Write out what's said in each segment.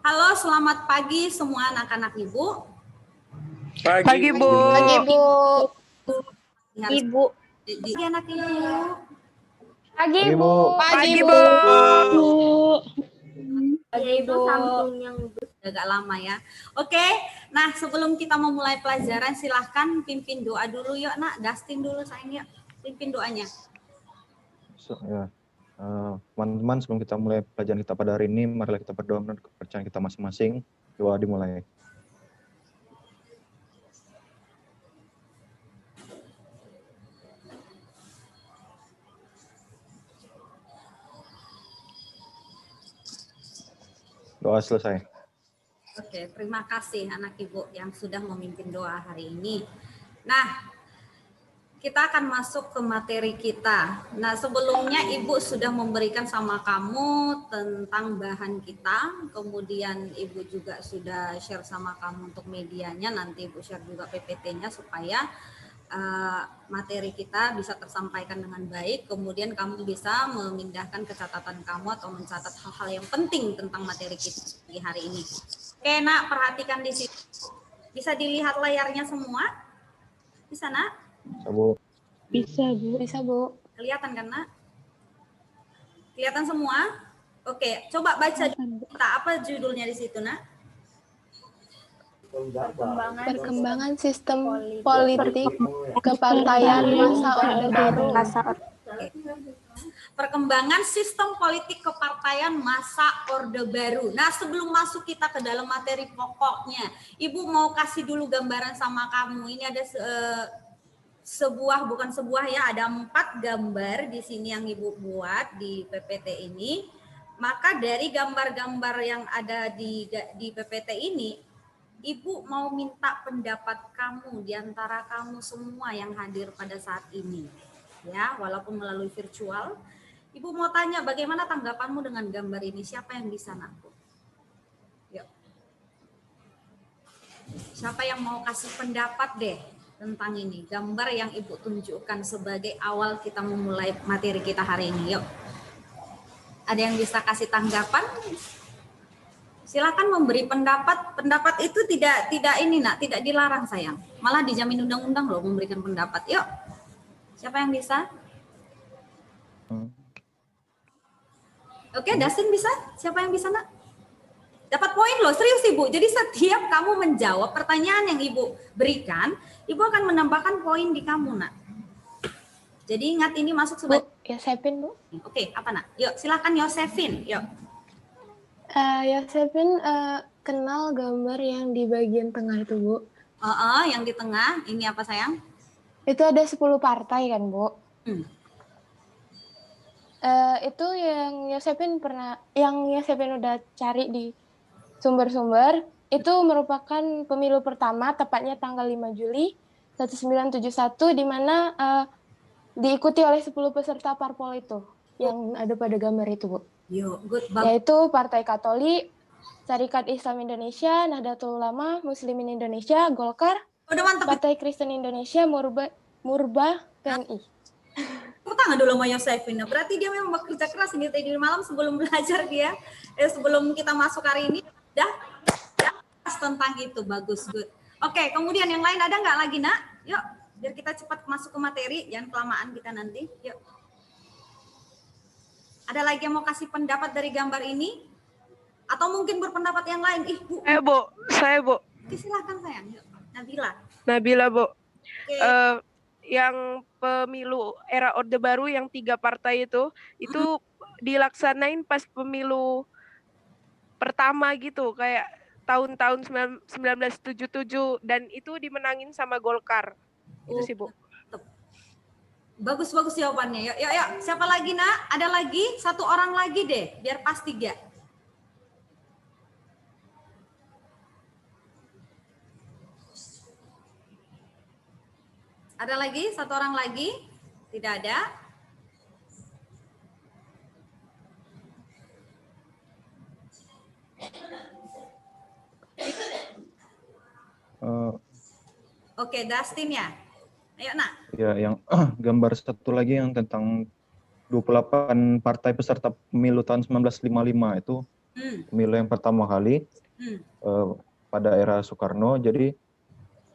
Halo, selamat pagi semua anak-anak Ibu. Pagi, Bu. Pagi, Bu. Ibu. Anak Ibu. Pagi, Bu. Pagi, Bu. Pagi, Bu. Agak lama ya. Oke, nah sebelum kita memulai pelajaran, silahkan pimpin doa dulu yuk, Nak. Dustin dulu sayang yuk. Pimpin doanya. Teman-teman, sebelum kita mulai pelajaran kita pada hari ini, marilah kita berdoa menurut kepercayaan kita masing-masing. Doa dimulai. Doa selesai. Oke, terima kasih anak Ibu yang sudah memimpin doa hari ini. Nah, kita akan masuk ke materi kita. Nah, sebelumnya Ibu sudah memberikan sama kamu tentang bahan kita, kemudian Ibu juga sudah share sama kamu untuk medianya, nanti Ibu share juga PPT-nya supaya materi kita bisa tersampaikan dengan baik, kemudian kamu bisa memindahkan ke catatan kamu atau mencatat hal-hal yang penting tentang materi kita di hari ini. Oke, Nak, perhatikan di situ. Bisa dilihat layarnya semua? Bisa, Nak? Bisa, Bu. Bisa, Bu. Bisa, Bu. Kelihatan kan, Nak? Kelihatan semua? Oke, coba baca kita. Apa judulnya di situ, Nak? Perkembangan sistem politik kepartaian masa Orde Baru. Perkembangan sistem politik kepartaian masa Orde Baru. Nah, sebelum masuk kita ke dalam materi pokoknya, Ibu mau kasih dulu gambaran sama kamu. Ini ada bukan sebuah ya, ada 4 gambar di sini yang Ibu buat di PPT ini. Maka dari gambar-gambar yang ada di PPT ini, Ibu mau minta pendapat kamu di antara kamu semua yang hadir pada saat ini. Ya, walaupun melalui virtual. Ibu mau tanya bagaimana tanggapanmu dengan gambar ini? Siapa yang bisa, Nak? Yuk. Siapa yang mau kasih pendapat deh tentang ini? Gambar yang Ibu tunjukkan sebagai awal kita memulai materi kita hari ini. Yuk. Ada yang bisa kasih tanggapan? Silakan memberi pendapat. Pendapat itu tidak ini, Nak, tidak dilarang sayang. Malah dijamin undang-undang loh memberikan pendapat. Yuk. Siapa yang bisa? Oke, Dustin bisa? Siapa yang bisa, Nak? Dapat poin loh, serius Ibu. Jadi setiap kamu menjawab pertanyaan yang Ibu berikan, Ibu akan menambahkan poin di kamu, Nak. Jadi ingat ini masuk sebagai Yosefin, Bu. Oke, apa, Nak? Yuk, silakan Yosefin. Yuk. Yosefin kenal gambar yang di bagian tengah itu, Bu? Yang di tengah, ini apa sayang? Itu ada 10 partai kan, Bu? Itu yang Yosefin udah cari di sumber-sumber, itu merupakan pemilu pertama, tepatnya tanggal 5 Juli 1971, di mana diikuti oleh 10 peserta parpol itu, yang ada pada gambar itu, Bu. Yaitu Partai Katolik, Syarikat Islam Indonesia, Nahdlatul Ulama, Muslimin Indonesia, Golkar, Partai Kristen Indonesia, Murba, PNI. Tepuk tangan dulu sama Yosefin. Berarti dia memang bekerja keras ini tadi malam sebelum belajar dia. Sebelum kita masuk hari ini udah tentang itu. Bagus, good. Oke, kemudian yang lain ada nggak lagi, Nak? Yuk, biar kita cepat masuk ke materi, jangan kelamaan kita nanti. Yuk. Ada lagi yang mau kasih pendapat dari gambar ini? Atau mungkin berpendapat yang lain? Bu. Saya, Bu. Oke, silakan sayang. Yuk. Nabila, Bu. Oke. Yang pemilu era Orde Baru yang 3 partai itu dilaksanain pas pemilu pertama gitu, kayak tahun-tahun 1977, dan itu dimenangin sama Golkar. Itu sih, Bu. Bagus jawabannya. Yuk. Siapa lagi, Nak? Ada lagi? 1 orang lagi deh, biar pas 3. Ada lagi? 1 orang lagi? Tidak ada? Oke, Dustin ya. Ayo, Nak. Ya, yang gambar satu lagi yang tentang 28 partai peserta pemilu tahun 1955 itu pemilu yang pertama kali Hmm. pada era Soekarno. Jadi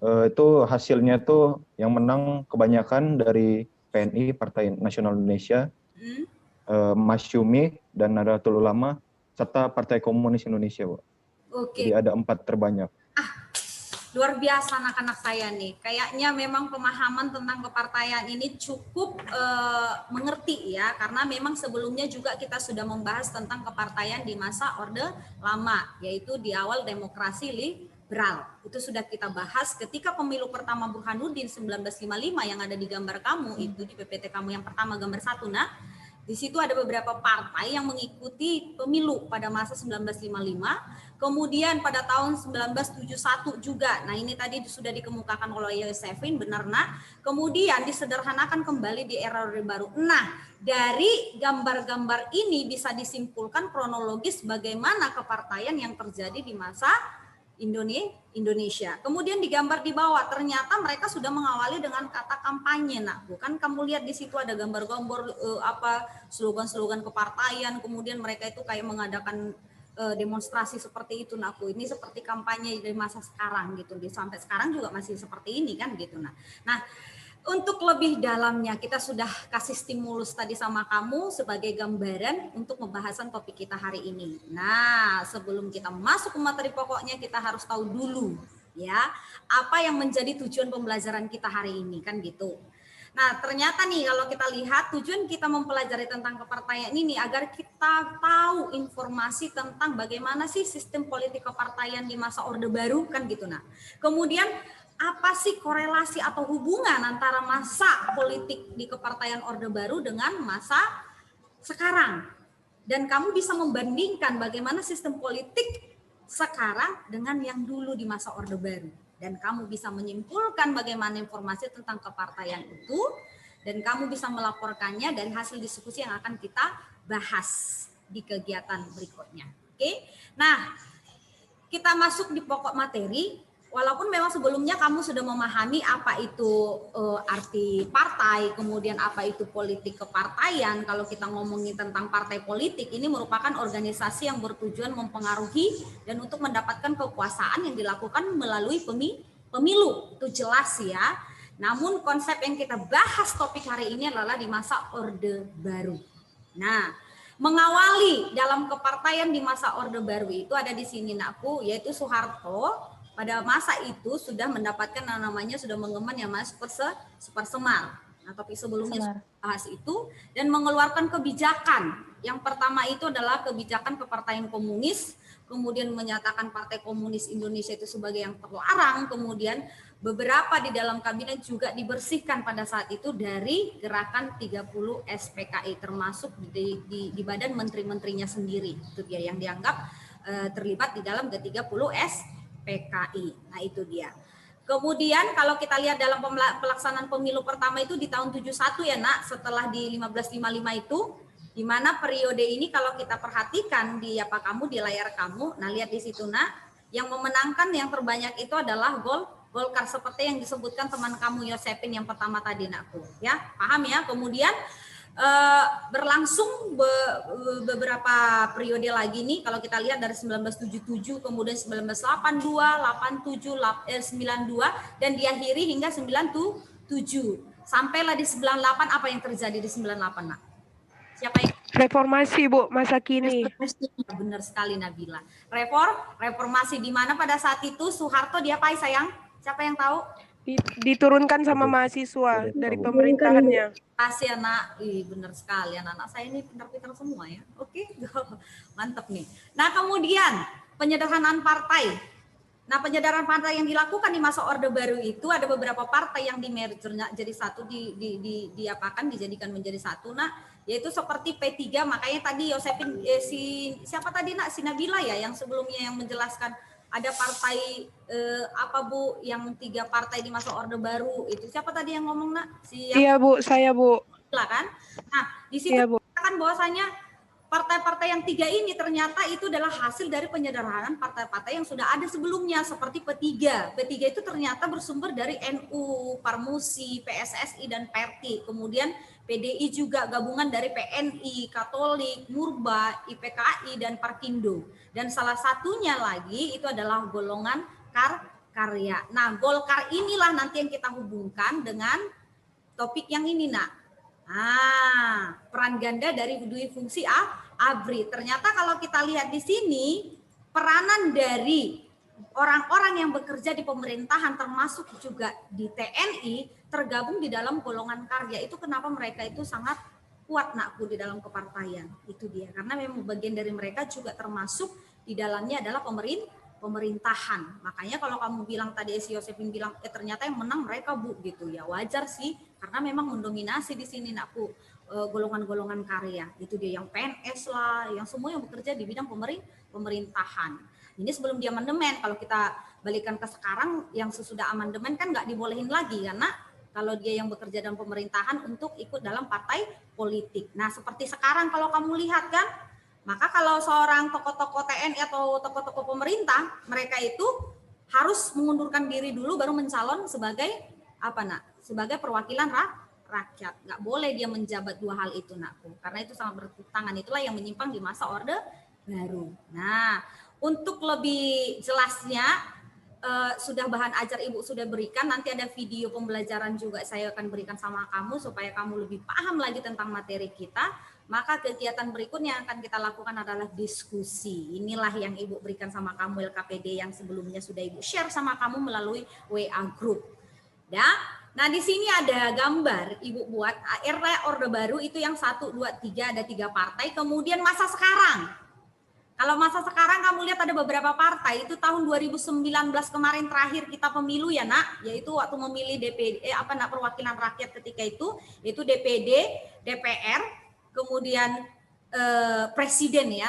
itu hasilnya tuh yang menang kebanyakan dari PNI, Partai Nasional Indonesia, Hmm. Masyumi dan Nahdlatul Ulama, serta Partai Komunis Indonesia, Bu. Jadi Oke. ada 4 terbanyak. Luar biasa anak-anak saya nih. Kayaknya memang pemahaman tentang kepartaian ini cukup mengerti ya, karena memang sebelumnya juga kita sudah membahas tentang kepartaian di masa Orde Lama, yaitu di awal demokrasi liberal. Itu sudah kita bahas ketika pemilu pertama Burhanuddin 1955 yang ada di gambar kamu itu, di PPT kamu yang pertama gambar 1. Nah, di situ ada beberapa partai yang mengikuti pemilu pada masa 1955, kemudian pada tahun 1971 juga. Nah, ini tadi sudah dikemukakan oleh Yosefin, benar nak? Kemudian disederhanakan kembali di era Orde Baru. Nah, dari gambar-gambar ini bisa disimpulkan kronologis bagaimana kepartaian yang terjadi di masa Indonesia. Kemudian digambar di bawah, ternyata mereka sudah mengawali dengan kata kampanye. Nah, bukan kamu lihat di situ ada gambar-gambar slogan-slogan kepartaian, kemudian mereka itu kayak mengadakan demonstrasi seperti itu. Nah, ini seperti kampanye dari masa sekarang gitu. Sampai sekarang juga masih seperti ini kan gitu. Nah, untuk lebih dalamnya kita sudah kasih stimulus tadi sama kamu sebagai gambaran untuk pembahasan topik kita hari ini. Nah, sebelum kita masuk ke materi pokoknya kita harus tahu dulu ya apa yang menjadi tujuan pembelajaran kita hari ini kan gitu. Nah, ternyata nih kalau kita lihat tujuan kita mempelajari tentang kepartaian ini agar kita tahu informasi tentang bagaimana sih sistem politik kepartaian di masa Orde Baru kan gitu. Nah, kemudian apa sih korelasi atau hubungan antara masa politik di kepartaian Orde Baru dengan masa sekarang? Dan kamu bisa membandingkan bagaimana sistem politik sekarang dengan yang dulu di masa Orde Baru. Dan kamu bisa menyimpulkan bagaimana informasi tentang kepartaian itu, dan kamu bisa melaporkannya dari hasil diskusi yang akan kita bahas di kegiatan berikutnya. Oke? Nah, kita masuk di pokok materi. Walaupun memang sebelumnya kamu sudah memahami apa itu arti partai, kemudian apa itu politik kepartaian. Kalau kita ngomongin tentang partai politik, ini merupakan organisasi yang bertujuan mempengaruhi dan untuk mendapatkan kekuasaan yang dilakukan melalui pemilu. Itu jelas ya. Namun konsep yang kita bahas topik hari ini adalah di masa Orde Baru. Nah, mengawali dalam kepartaian di masa Orde Baru itu ada di sini nakku, yaitu Soeharto. Pada masa itu sudah mendapatkan namanya sudah mengemban yang mas Super Semar. Nah, topik sebelumnya bahas itu dan mengeluarkan kebijakan. Yang pertama itu adalah kebijakan kepartaian komunis, kemudian menyatakan Partai Komunis Indonesia itu sebagai yang terlarang, kemudian beberapa di dalam kabinet juga dibersihkan pada saat itu dari gerakan 30 SPKI termasuk di badan menteri-menterinya sendiri. Itu dia yang dianggap terlibat di dalam G30 SPKI. Nah, itu dia. Kemudian kalau kita lihat dalam pelaksanaan pemilu pertama itu di tahun 71 ya nak, setelah di 1555 itu, di mana periode ini kalau kita perhatikan di apa kamu di layar kamu, nah lihat di situ nak, yang memenangkan yang terbanyak itu adalah Golkar seperti yang disebutkan teman kamu Yosefin yang pertama tadi nakku, ya paham ya. Kemudian berlangsung beberapa periode lagi nih kalau kita lihat dari 1977 kemudian 1982, 87, 92 dan diakhiri hingga 97. Sampailah di 98 apa yang terjadi di 98 nak? Siapa yang reformasi Bu masa kini? Benar sekali Nabila. Reformasi di mana pada saat itu Soeharto diapain sayang? Siapa yang tahu? Diturunkan sama mahasiswa dari pemerintahannya. Kasih anak, benar sekali anak-anak saya ini pintar-pintar semua ya. Oke, mantap nih. Nah kemudian penyederhanaan partai. Nah penyederhanaan partai yang dilakukan di masa Orde Baru itu ada beberapa partai yang di-mergernya jadi satu, dijadikan menjadi satu. Nah yaitu seperti P3, makanya tadi Yosefin siapa tadi nak si Nabila ya yang sebelumnya yang menjelaskan ada partai apa Bu yang 3 partai di masa Orde Baru itu siapa tadi yang ngomong nak? Iya Bu, saya Bu. Kan? Nah di situ kan bahwasanya partai-partai yang 3 ini ternyata itu adalah hasil dari penyederhanaan partai-partai yang sudah ada sebelumnya seperti P3. P3 itu ternyata bersumber dari NU, Parmusi, PSSI dan PERTI. Kemudian PDI juga gabungan dari PNI, Katolik, Murba, IPKI, dan Parkindo. Dan salah satunya lagi itu adalah golongan karya. Nah, Golkar inilah nanti yang kita hubungkan dengan topik yang ini, nak. Peran ganda dari dua fungsi ABRI. Ternyata kalau kita lihat di sini, peranan dari orang-orang yang bekerja di pemerintahan termasuk juga di TNI tergabung di dalam golongan karya. Itu kenapa mereka itu sangat kuat, nakku, di dalam kepartaian. Itu dia. Karena memang bagian dari mereka juga termasuk di dalamnya adalah pemerintahan. Makanya kalau kamu bilang tadi, Si Yosepin bilang ternyata yang menang mereka, Bu, gitu ya. Wajar sih, karena memang mendominasi di sini, nakku, golongan-golongan karya. Itu dia, yang PNS lah, yang semua yang bekerja di bidang pemerintahan. Ini sebelum dia amandemen. Kalau kita balikan ke sekarang, yang sesudah amandemen kan nggak dibolehin lagi, karena kalau dia yang bekerja dalam pemerintahan untuk ikut dalam partai politik. Nah, seperti sekarang kalau kamu lihat kan, maka kalau seorang tokoh-tokoh TNI atau tokoh-tokoh pemerintah, mereka itu harus mengundurkan diri dulu baru mencalon sebagai apa, nak? Sebagai perwakilan rakyat. Nggak boleh dia menjabat dua hal itu, nakku. Karena itu sangat bertentangan. Itulah yang menyimpang di masa Orde Baru. Nah, untuk lebih jelasnya, sudah bahan ajar Ibu sudah berikan, nanti ada video pembelajaran juga saya akan berikan sama kamu supaya kamu lebih paham lagi tentang materi kita. Maka kegiatan berikutnya yang akan kita lakukan adalah diskusi. Inilah yang Ibu berikan sama kamu LKPD yang sebelumnya sudah Ibu share sama kamu melalui WA Group. Nah, di sini ada gambar Ibu buat era Orde Baru itu yang 1, 2, 3, ada 3 partai. Kemudian masa sekarang. Kalau masa sekarang kamu lihat ada beberapa partai, itu tahun 2019 kemarin terakhir kita pemilu ya, nak, yaitu waktu memilih DPD, perwakilan rakyat ketika itu DPD, DPR, kemudian presiden ya.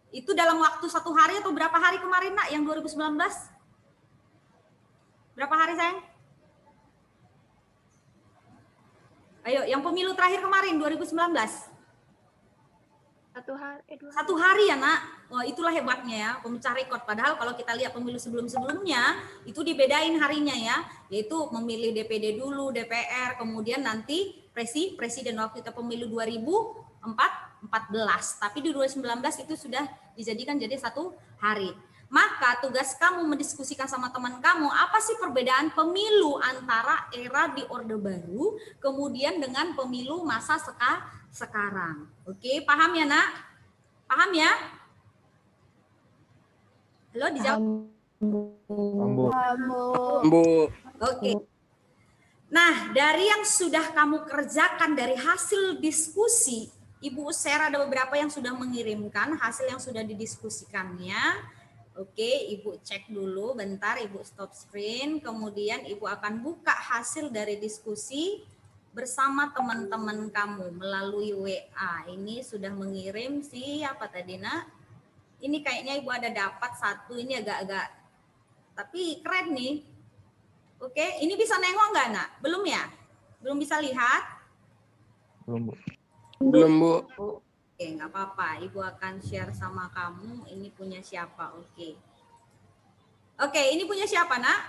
Itu dalam waktu 1 hari atau berapa hari kemarin, nak, yang 2019? Berapa hari, sayang? Ayo, yang pemilu terakhir kemarin 2019. 1 hari ya, nak. Oh, itulah hebatnya ya, pemecah rekor. Padahal kalau kita lihat pemilu sebelum-sebelumnya itu dibedain harinya ya, yaitu memilih DPD dulu, DPR, kemudian nanti presiden. Waktu kita pemilu 2014, tapi di 2019 itu sudah dijadikan jadi 1 hari. Maka tugas kamu mendiskusikan sama teman kamu, apa sih perbedaan pemilu antara era di Orde Baru kemudian dengan pemilu masa sekarang. Oke, paham ya, nak? Paham ya? Halo, dijawab. Bu. Oke. Nah, dari yang sudah kamu kerjakan dari hasil diskusi, Ibu share ada beberapa yang sudah mengirimkan hasil yang sudah didiskusikannya. Oke, Ibu cek dulu bentar, Ibu stop screen. Kemudian Ibu akan buka hasil dari diskusi bersama teman-teman kamu melalui WA. Ini sudah mengirim siapa tadi, nak? Ini kayaknya Ibu ada dapat 1, ini agak-agak, tapi keren nih. Oke, ini bisa nengok nggak, nak? Belum ya? Belum bisa lihat? Belum, Bu. Belum, Bu. Oke, nggak apa-apa. Ibu akan share sama kamu. Ini punya siapa? Oke. Oke, ini punya siapa, nak?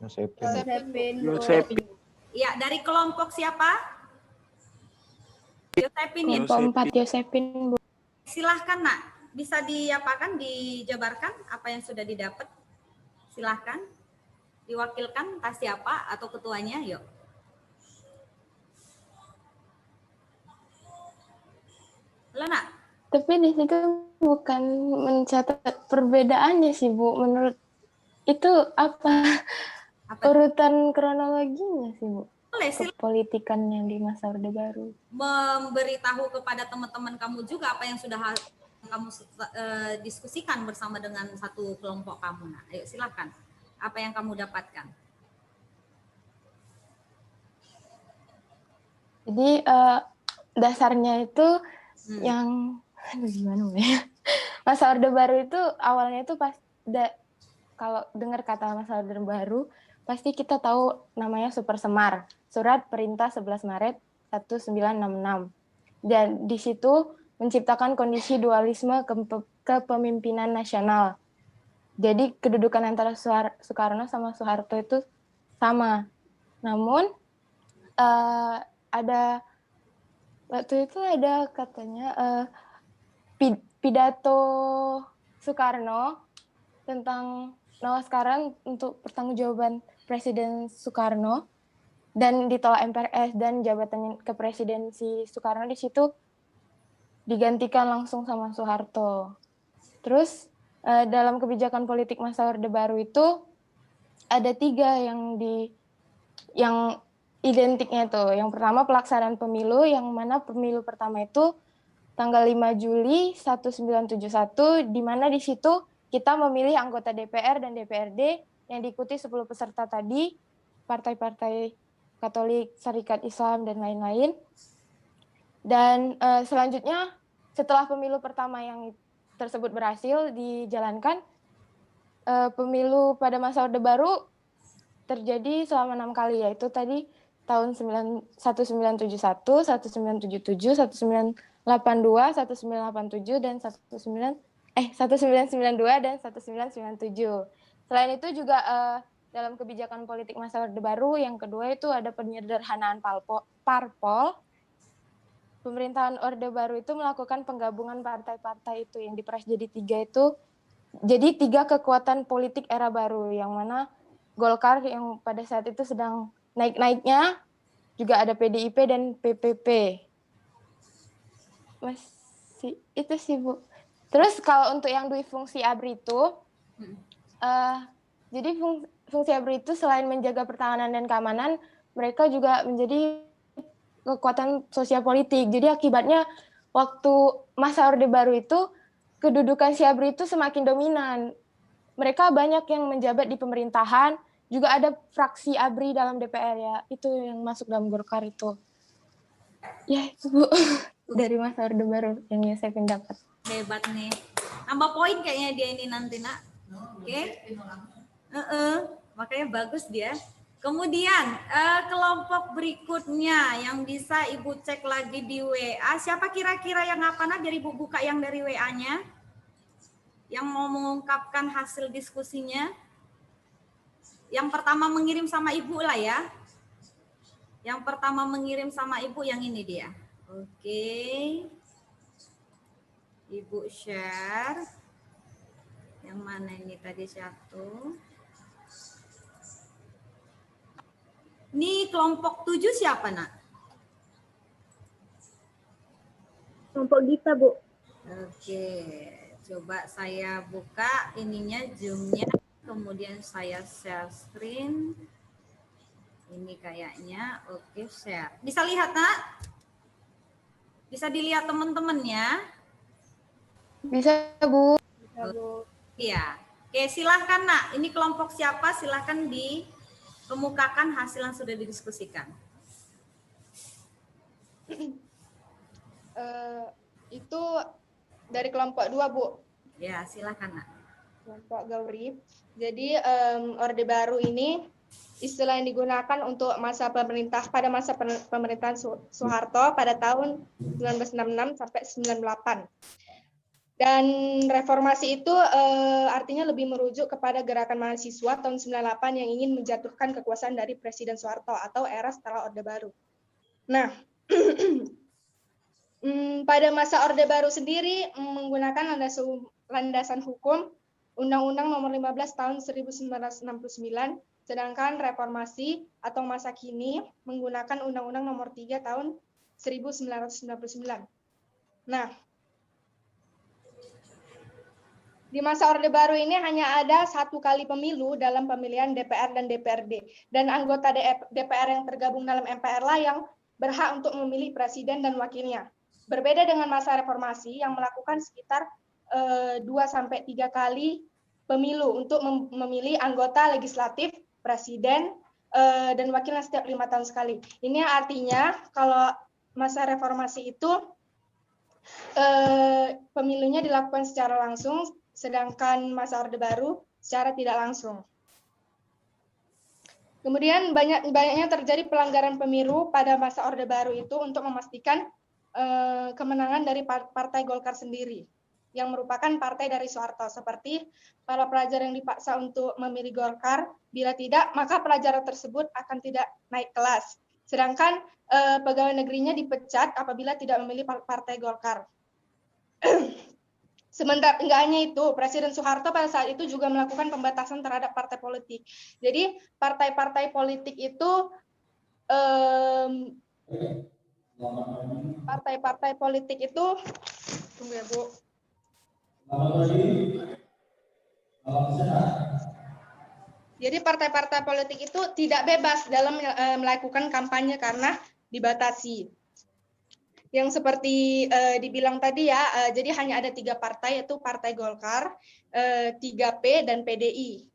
Yosepin. Ya, dari kelompok siapa? Yosepin ya. Kelompok 4 Yosepin, Bu. Silahkan, nak. Bisa dijabarkan apa yang sudah didapat? Silahkan. Diwakilkan entah siapa atau ketuanya, yuk. Halo, nak. Tapi di situ bukan mencatat perbedaannya sih, Bu. Menurut itu apa? Urutan kronologinya sih, Bu. Boleh, silakan Kepolitikannya di masa Orde Baru. memberitahu kepada teman-teman kamu juga apa yang sudah kamu diskusikan bersama dengan satu kelompok kamu. Nah, ayo silakan. Apa yang kamu dapatkan? Jadi dasarnya itu yang gimana ya? Masa Orde Baru itu awalnya itu kalau dengar kata masa Orde Baru pasti kita tahu namanya Super Semar, Surat Perintah 11 Maret 1966. Dan di situ menciptakan kondisi dualisme kepemimpinan nasional. Jadi kedudukan antara Soekarno sama Soeharto itu sama. Namun ada waktu itu ada katanya pidato Soekarno tentang nawaskaran untuk pertanggungjawaban Presiden Soekarno dan ditolak MPRS, dan jabatan ke presidensi Soekarno di situ digantikan langsung sama Soeharto. Terus dalam kebijakan politik masa Orde Baru itu ada 3 yang identiknya tuh. Yang pertama pelaksanaan pemilu, yang mana pemilu pertama itu tanggal 5 Juli 1971, di mana di situ kita memilih anggota DPR dan DPRD yang diikuti 10 peserta tadi, partai-partai Katolik, Syarikat Islam, dan lain-lain. Dan selanjutnya setelah pemilu pertama yang tersebut berhasil dijalankan, pemilu pada masa Orde Baru terjadi selama 6 kali, yaitu tadi tahun 1971, 1977, 1982, 1987, dan 1992 dan 1997. Selain itu juga dalam kebijakan politik masa Orde Baru yang kedua itu ada penyederhanaan parpol. Pemerintahan Orde Baru itu melakukan penggabungan partai-partai itu yang diperas jadi 3 itu. Jadi 3 kekuatan politik era baru, yang mana Golkar yang pada saat itu sedang naik-naiknya, juga ada PDIP dan PPP. Masih itu sih, Bu. Terus kalau untuk yang dui fungsi ABRI itu, jadi fungsi ABRI itu selain menjaga pertahanan dan keamanan, mereka juga menjadi kekuatan sosial politik. Jadi akibatnya waktu masa Orde Baru itu, kedudukan si ABRI itu semakin dominan. Mereka banyak yang menjabat di pemerintahan, juga ada fraksi ABRI dalam DPR ya. Itu yang masuk dalam Golkar itu. Ya itu, Bu. Dari masa Orde Baru yang saya pendapat. Hebat nih. Tambah poin kayaknya dia ini nanti, Nak. Oke. Makanya bagus dia. Kemudian kelompok berikutnya yang bisa Ibu cek lagi di WA. Siapa kira-kira yang apa, Nak? Biar Ibu buka yang dari WA-nya. Yang mau mengungkapkan hasil diskusinya. Yang pertama mengirim sama Ibu lah ya. Yang pertama mengirim sama Ibu yang ini dia. Oke. Ibu share. Yang mana ini tadi satu? Ini kelompok 7 siapa, Nak? Kelompok Gita, Bu. Oke. Coba saya buka ininya, Zoom-nya. Kemudian saya share screen. Ini kayaknya. Oke, share. Bisa lihat, Nak? Bisa dilihat teman-teman ya? Bisa, Bu. Iya. Oke, silahkan, Nak. Ini kelompok siapa? Silahkan dikemukakan hasil yang sudah didiskusikan. Itu dari kelompok 2, Bu. Ya, silahkan, Nak. Kelompok Gauri. Jadi Orde Baru ini istilah yang digunakan untuk masa pemerintahan Soeharto pada tahun 1966 sampai 98. Dan reformasi itu artinya lebih merujuk kepada gerakan mahasiswa tahun 98 yang ingin menjatuhkan kekuasaan dari Presiden Soeharto atau era setelah Orde Baru. Nah, pada masa Orde Baru sendiri menggunakan landasan hukum Undang-Undang Nomor 15 Tahun 1969, sedangkan reformasi atau masa kini menggunakan Undang-Undang Nomor 3 Tahun 1999. Nah, di masa Orde Baru ini hanya ada 1 kali pemilu dalam pemilihan DPR dan DPRD. Dan anggota DPR yang tergabung dalam MPR lah yang berhak untuk memilih presiden dan wakilnya. Berbeda dengan masa reformasi yang melakukan sekitar 2-3 kali pemilu untuk memilih anggota legislatif, presiden, dan wakilnya setiap 5 tahun sekali. Ini artinya kalau masa reformasi itu pemilunya dilakukan secara langsung, sedangkan masa Orde Baru secara tidak langsung. Kemudian banyaknya terjadi pelanggaran pemilu pada masa Orde Baru itu untuk memastikan kemenangan dari Partai Golkar sendiri, yang merupakan partai dari Soeharto, seperti para pelajar yang dipaksa untuk memilih Golkar, bila tidak maka pelajar tersebut akan tidak naik kelas. Sedangkan pegawai negerinya dipecat apabila tidak memilih Partai Golkar. Sementara enggak hanya itu, Presiden Soeharto pada saat itu juga melakukan pembatasan terhadap partai politik. Jadi partai-partai politik itu tunggu ya Bu. Jadi partai-partai politik itu tidak bebas dalam melakukan kampanye karena dibatasi. Yang seperti dibilang tadi ya, jadi hanya ada 3 partai, yaitu Partai Golkar, 3P, dan PDI.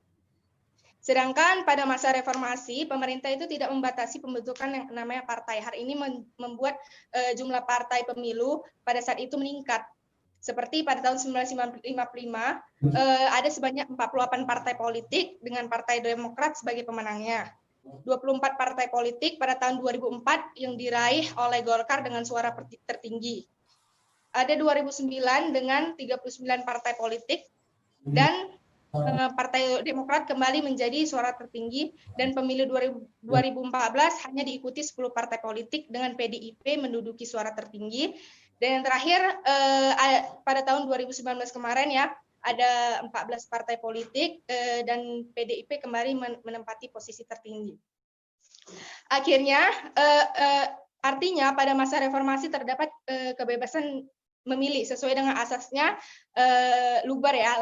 Sedangkan pada masa reformasi, pemerintah itu tidak membatasi pembentukan yang namanya partai. Hari ini membuat jumlah partai pemilu pada saat itu meningkat. Seperti pada tahun 1955, ada sebanyak 48 partai politik dengan Partai Demokrat sebagai pemenangnya. 24 partai politik pada tahun 2004 yang diraih oleh Golkar dengan suara tertinggi. Ada 2009 dengan 39 partai politik, dan Partai Demokrat kembali menjadi suara tertinggi, dan pemilu 2014 hanya diikuti 10 partai politik dengan PDIP menduduki suara tertinggi. Dan yang terakhir pada tahun 2019 kemarin ya, ada 14 partai politik dan PDIP kembali menempati posisi tertinggi. Akhirnya artinya pada masa reformasi terdapat kebebasan memilih sesuai dengan asasnya lubar ya,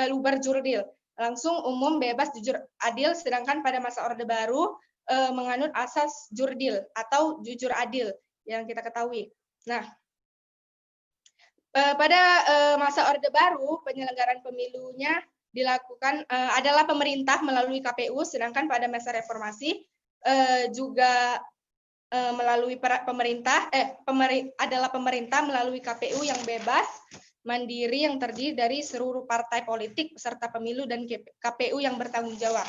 lubar jurdil, langsung, umum, bebas, jujur, adil. Sedangkan pada masa Orde Baru menganut asas jurdil atau jujur adil yang kita ketahui. Nah, pada masa Orde Baru penyelenggaraan pemilunya dilakukan adalah pemerintah melalui KPU, sedangkan pada masa reformasi juga melalui adalah pemerintah melalui KPU yang bebas, mandiri, yang terdiri dari seluruh partai politik peserta pemilu dan KPU yang bertanggung jawab.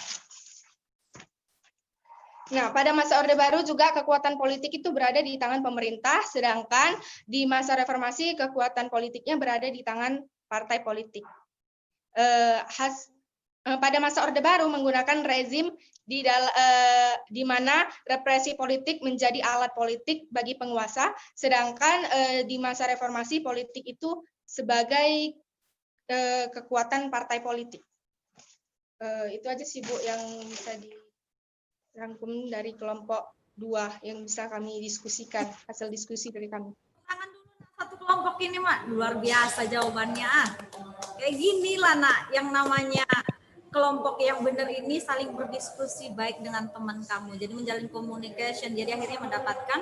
Nah, pada masa Orde Baru juga kekuatan politik itu berada di tangan pemerintah, sedangkan di masa reformasi kekuatan politiknya berada di tangan partai politik. Pada masa Orde Baru menggunakan rezim di mana represi politik menjadi alat politik bagi penguasa, sedangkan di masa reformasi politik itu sebagai kekuatan partai politik. Itu aja sih Bu yang bisa dirangkum dari kelompok 2 yang bisa kami diskusikan, hasil diskusi dari kami. Tangan dulu nak, satu kelompok ini Mak, luar biasa jawabannya. Kayak gini lah Nak, yang namanya kelompok yang benar ini saling berdiskusi baik dengan teman kamu. Jadi menjalin communication, jadi akhirnya mendapatkan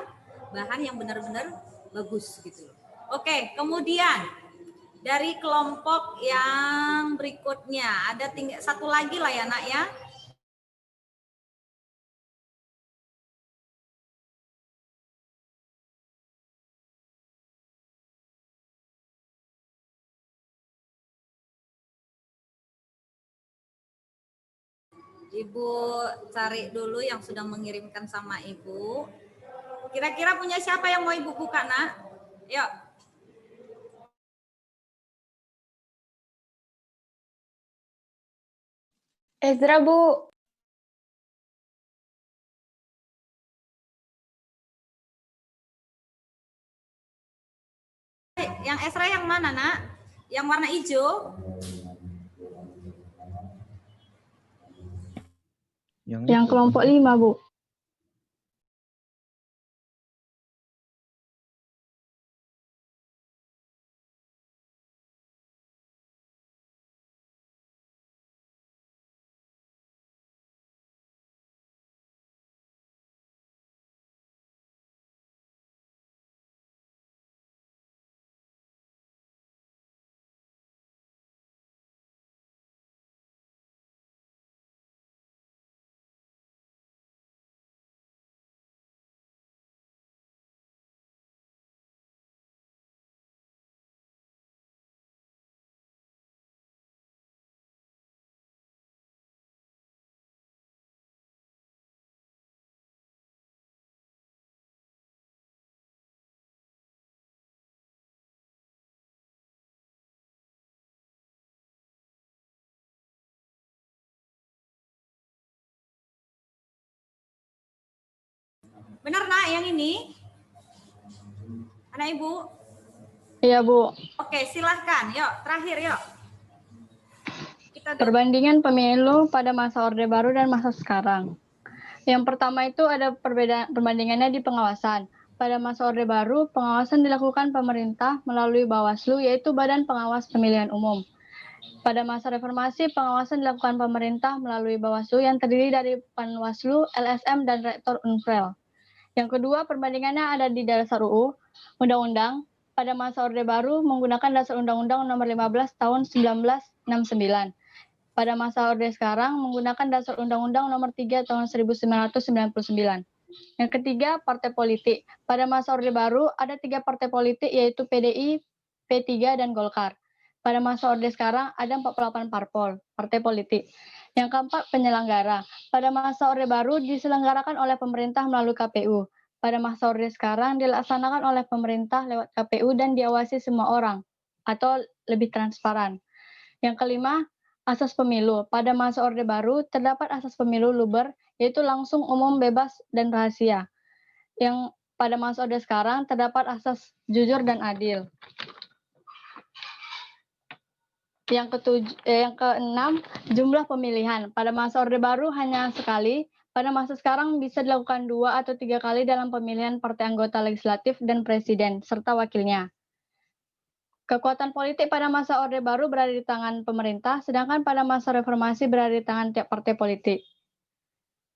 bahan yang benar-benar bagus gitu. Oke, kemudian dari kelompok yang berikutnya ada satu lagi lah ya Nak ya. Ibu cari dulu yang sudah mengirimkan sama Ibu. Kira-kira punya siapa yang mau Ibu buka, Nak? Yuk. Ezra, Bu. Yang Esra yang mana, Nak? Yang warna hijau? Yang kelompok 5, Bu. Benar nak yang ini? Anak Ibu? Iya, Bu. Oke, silahkan. Yuk, terakhir yuk. Kita Perbandingan pemilu pada masa Orde Baru dan masa sekarang. Yang pertama itu ada perbandingannya di pengawasan. Pada masa Orde Baru, pengawasan dilakukan pemerintah melalui Bawaslu, yaitu Badan Pengawas Pemilihan Umum. Pada masa reformasi, pengawasan dilakukan pemerintah melalui Bawaslu yang terdiri dari Panwaslu, LSM, dan Rektor Unprel. Yang kedua, perbandingannya ada di dasar UU, Undang-Undang. Pada masa Orde Baru menggunakan dasar Undang-Undang Nomor 15 Tahun 1969. Pada masa Orde sekarang menggunakan dasar Undang-Undang Nomor 3 Tahun 1999. Yang ketiga, partai politik. Pada masa Orde Baru ada 3 partai politik yaitu PDI, P3, dan Golkar. Pada masa Orde sekarang ada 48 partai politik. Yang keempat, penyelenggara. Pada masa Orde Baru diselenggarakan oleh pemerintah melalui KPU. Pada masa Orde sekarang dilaksanakan oleh pemerintah lewat KPU dan diawasi semua orang atau lebih transparan. Yang kelima, asas pemilu. Pada masa Orde Baru terdapat asas pemilu luber, yaitu langsung, umum, bebas, dan rahasia. Yang pada masa Orde sekarang terdapat asas jujur dan adil. Yang keenam, jumlah pemilihan. Pada masa Orde Baru hanya sekali. Pada masa sekarang bisa dilakukan 2 atau 3 kali dalam pemilihan partai anggota legislatif dan presiden, serta wakilnya. Kekuatan politik pada masa Orde Baru berada di tangan pemerintah, sedangkan pada masa reformasi berada di tangan tiap partai politik.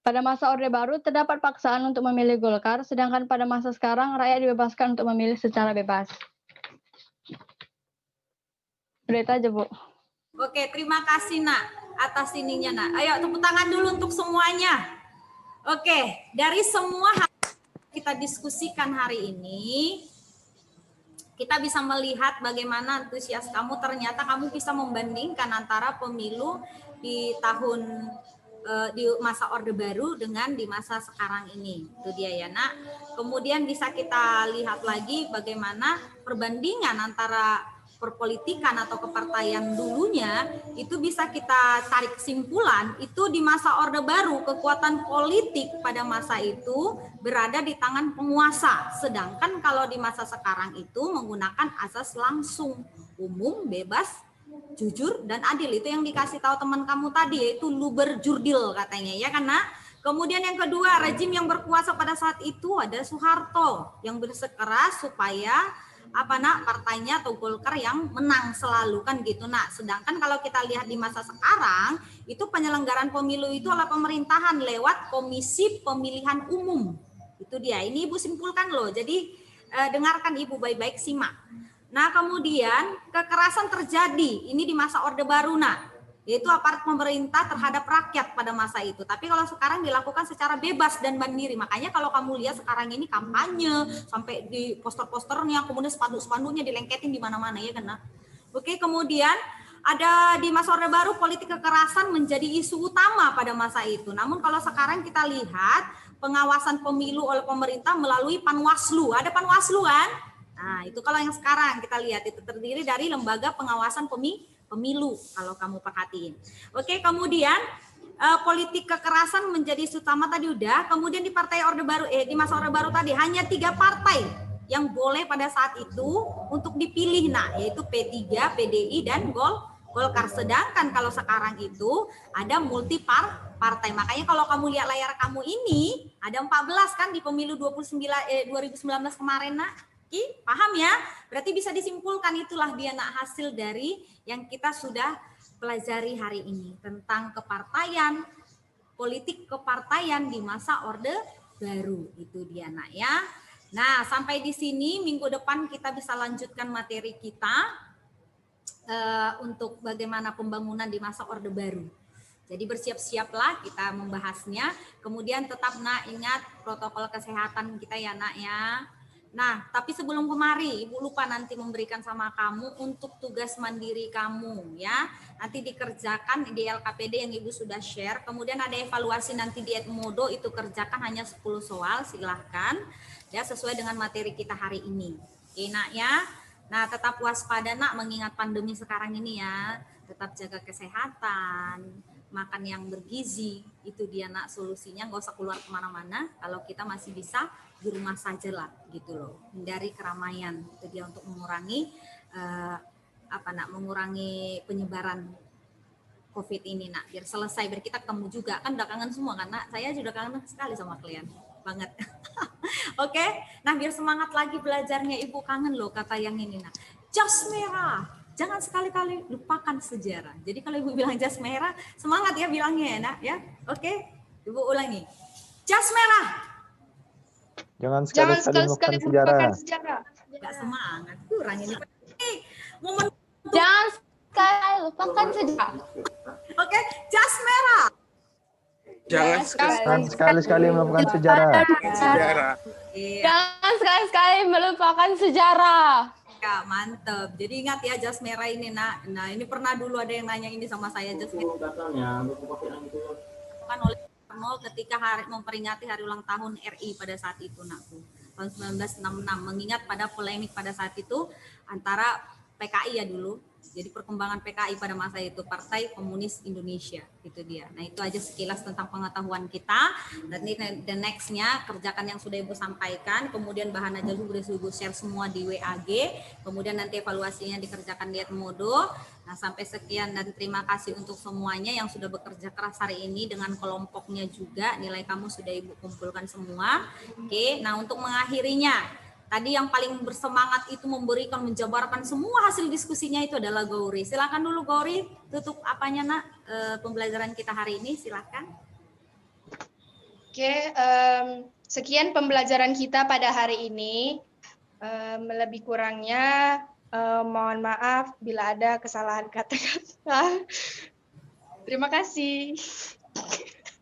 Pada masa Orde Baru terdapat paksaan untuk memilih Golkar, sedangkan pada masa sekarang rakyat dibebaskan untuk memilih secara bebas. Udah itu aja, Bu. Oke, terima kasih nak atas ininya nak. Ayo tepuk tangan dulu untuk semuanya. Oke, dari semua hal kita diskusikan hari ini, kita bisa melihat bagaimana antusias kamu. Ternyata kamu bisa membandingkan antara pemilu di tahun di masa Orde Baru dengan di masa sekarang ini. Itu dia ya nak. Kemudian bisa kita lihat lagi bagaimana perbandingan antara perpolitikan atau kepartaian dulunya, itu bisa kita tarik kesimpulan itu di masa Orde Baru kekuatan politik pada masa itu berada di tangan penguasa, sedangkan kalau di masa sekarang itu menggunakan asas langsung, umum, bebas, jujur, dan adil. Itu yang dikasih tahu teman kamu tadi, yaitu luber jurdil katanya ya, karena kemudian yang kedua, rejim yang berkuasa pada saat itu ada Soeharto yang bersikeras supaya partainya atau Golkar yang menang selalu kan gitu. Nah, sedangkan kalau kita lihat di masa sekarang itu penyelenggaraan pemilu itu oleh pemerintahan lewat Komisi Pemilihan Umum. Itu dia. Ini Ibu simpulkan loh. Jadi dengarkan Ibu baik-baik, simak. Nah, kemudian kekerasan terjadi ini di masa Orde Baru yaitu aparat pemerintah terhadap rakyat pada masa itu. Tapi kalau sekarang dilakukan secara bebas dan mandiri. Makanya kalau kamu lihat sekarang ini kampanye sampai di poster-posternya, kemudian spanduk-spanduknya dilengketin di mana-mana ya kan. Oke, kemudian ada di masa Orde Baru politik kekerasan menjadi isu utama pada masa itu. Namun kalau sekarang kita lihat pengawasan pemilu oleh pemerintah melalui Panwaslu. Ada Panwaslu kan? Nah, itu kalau yang sekarang kita lihat itu terdiri dari lembaga pengawasan pemilu kalau kamu perhatiin. Oke, kemudian politik kekerasan menjadi isu utama tadi udah. Kemudian di partai Orde Baru di masa Orde Baru tadi hanya 3 partai yang boleh pada saat itu untuk dipilih, yaitu P3, PDI, dan Golkar. Sedangkan kalau sekarang itu ada partai. Makanya kalau kamu lihat layar kamu ini ada 14 kan di pemilu 2019 kemarin paham ya? Berarti bisa disimpulkan itulah dia hasil dari yang kita sudah pelajari hari ini tentang kepartaian, politik kepartaian di masa Orde Baru. Itu dia ya. Nah, sampai di sini minggu depan kita bisa lanjutkan materi kita untuk bagaimana pembangunan di masa Orde Baru. Jadi bersiap-siaplah kita membahasnya. Kemudian tetap ingat protokol kesehatan kita ya ya. Nah, tapi sebelum kemari, Ibu lupa nanti memberikan sama kamu untuk tugas mandiri kamu ya. Nanti dikerjakan di LKPD yang Ibu sudah share. Kemudian ada evaluasi nanti di Edmodo, itu kerjakan hanya 10 soal, silahkan. Ya, sesuai dengan materi kita hari ini. Oke, ya. Nah, tetap waspada mengingat pandemi sekarang ini ya. Tetap jaga kesehatan, makan yang bergizi. Itu dia nak solusinya, nggak usah keluar kemana-mana. Kalau kita masih bisa di rumah saja lah gitu loh. Hindari keramaian. Itu dia untuk mengurangi mengurangi penyebaran COVID ini nak. Biar selesai, biar kita ketemu juga. Kan udah kangen semua kan nak. Saya juga kangen sekali sama kalian banget. Oke, nah biar semangat lagi belajarnya, Ibu kangen loh kata yang ini nak. Jas merah. Jangan sekali-kali lupakan sejarah. Jadi kalau Ibu bilang jas merah, semangat ya bilangnya ya nak ya. Oke, Ibu ulangi. Jas merah. Jangan Jangan sekali-sekali sekali-sekali melupakan sejarah. melupakan sejarah. Gak semangat, kurang ini. Momen. Jangan sekali lupakan sejarah. Oke, jas merah. Jangan Jangan sekali-sekali melupakan sejarah. sejarah. Iya. Jangan sekali-sekali melupakan sejarah. Ya, mantep. Jadi ingat ya jas merah ini nak. Nah ini pernah dulu ada yang nanya ini sama saya jas merah. Kan oleh Soekarno ketika memperingati hari ulang tahun RI pada saat itu nak tahun 1966, mengingat pada polemik pada saat itu antara PKI ya dulu. Jadi perkembangan PKI pada masa itu, Partai Komunis Indonesia, itu dia. Nah itu aja sekilas tentang pengetahuan kita. Dan ini the next-nya kerjakan yang sudah Ibu sampaikan, kemudian bahan aja dulu sudah Ibu share semua di WAG, kemudian nanti evaluasinya dikerjakan di Edmodo. Nah sampai sekian dan terima kasih untuk semuanya yang sudah bekerja keras hari ini dengan kelompoknya juga. Nilai kamu sudah Ibu kumpulkan semua. Oke, nah untuk mengakhirinya, tadi yang paling bersemangat itu memberikan, menjabarkan semua hasil diskusinya itu adalah Gauri. Silakan dulu Gauri, tutup apanya nak pembelajaran kita hari ini, silakan. Oke, sekian pembelajaran kita pada hari ini. Lebih kurangnya mohon maaf bila ada kesalahan kata-kata. Terima kasih.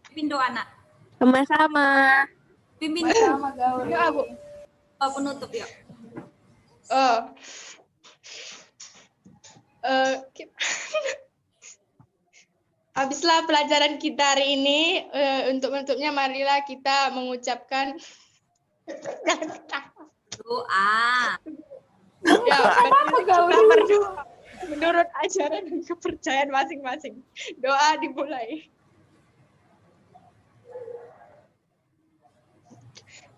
Pimpin doa nak. Sama-sama. Pimpin Ya, Bu. penutup yuk. Habislah pelajaran kita hari ini. Untuk menutupnya, marilah kita mengucapkan Doa. ya, kita berdoa menurut ajaran dan kepercayaan masing-masing. Doa dimulai.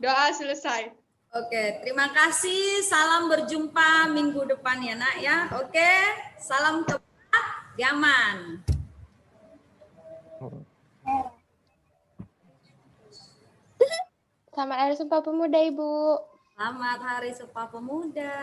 Doa selesai. Oke, terima kasih. Salam berjumpa minggu depan ya nak ya. Oke, salam cepat, Gaman. Selamat Hari Sumpah Pemuda, Ibu. Selamat Hari Sumpah Pemuda.